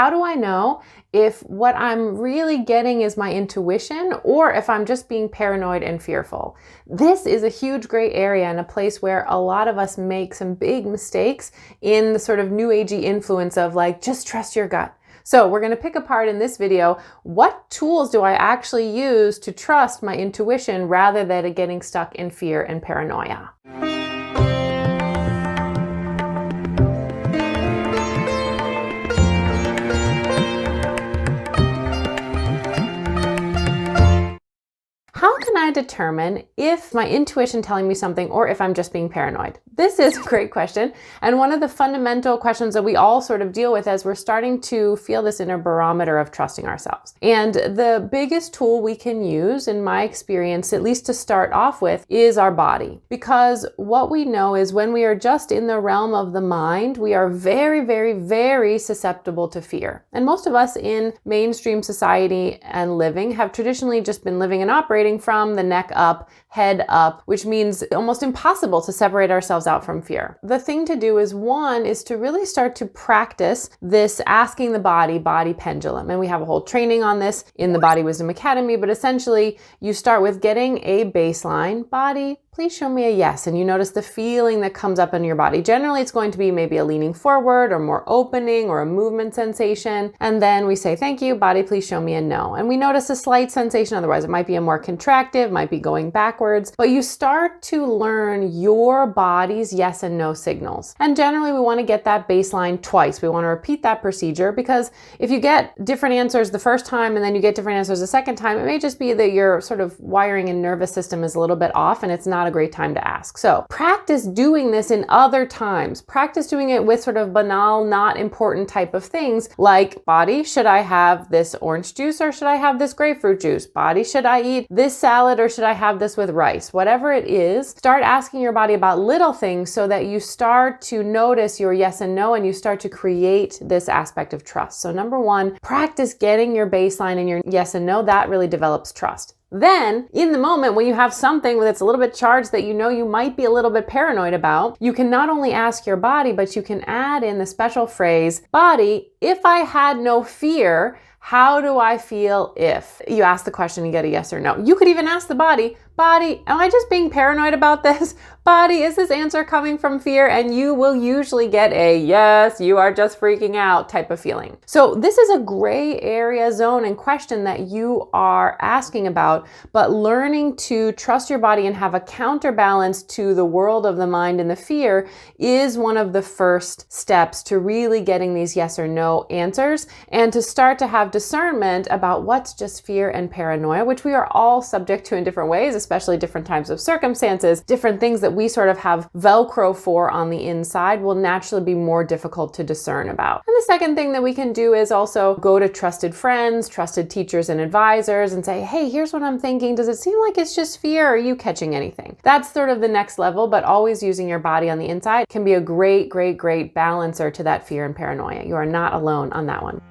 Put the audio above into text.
how do I know if what I'm really getting is my intuition or if I'm just being paranoid and fearful? This is a huge gray area and a place where a lot of us make some big mistakes in the sort of new agey influence of like, just trust your gut. So we're going to pick apart in this video, what tools do I actually use to trust my intuition rather than getting stuck in fear and paranoia? How can I determine if my intuition telling me something or if I'm just being paranoid? This is a great question, and one of the fundamental questions that we all sort of deal with as we're starting to feel this inner barometer of trusting ourselves. And the biggest tool we can use, in my experience, at least to start off with, is our body. Because what we know is when we are just in the realm of the mind, we are very, very, very susceptible to fear. And most of us in mainstream society and living have traditionally just been living and operating from the neck up, head up, which means almost impossible to separate ourselves out from fear. The thing to do is, one, is to really start to practice this asking the body pendulum. And we have a whole training on this in the Body Wisdom Academy, but essentially you start with getting a baseline. Body, please show me a yes. And you notice the feeling that comes up in your body. Generally, it's going to be maybe a leaning forward or more opening or a movement sensation. And then we say, thank you, body, please show me a no. And we notice a slight sensation. Otherwise, it might be a more contractive, might be going backwards. But you start to learn your body's yes and no signals. And generally, we want to get that baseline twice. We want to repeat that procedure because if you get different answers the first time and then you get different answers the second time, it may just be that your sort of wiring and nervous system is a little bit off and it's not a great time to ask. So practice doing this in other times. Practice doing it with sort of banal, not important type of things like, body, should I have this orange juice or should I have this grapefruit juice? Body, should I eat this salad or should I have this with rice? Whatever it is, start asking your body about little things so that you start to notice your yes and no and you start to create this aspect of trust. So number one, practice getting your baseline and your yes and no. That really develops trust. Then, in the moment when you have something that's a little bit charged that you know you might be a little bit paranoid about, you can not only ask your body, but you can add in the special phrase, body, if I had no fear, how do I feel if? You ask the question, you get a yes or no. You could even ask the body, am I just being paranoid about this? Body, is this answer coming from fear? And you will usually get a yes, you are just freaking out type of feeling. So this is a gray area zone and question that you are asking about, but learning to trust your body and have a counterbalance to the world of the mind and the fear is one of the first steps to really getting these yes or no answers and to start to have discernment about what's just fear and paranoia, which we are all subject to in different ways, especially different types of circumstances. Different things that we sort of have Velcro for on the inside will naturally be more difficult to discern about. And the second thing that we can do is also go to trusted friends, trusted teachers and advisors and say, hey, here's what I'm thinking. Does it seem like it's just fear? Or are you catching anything? That's sort of the next level, but always using your body on the inside can be a great, great, great balancer to that fear and paranoia. You are not alone on that one.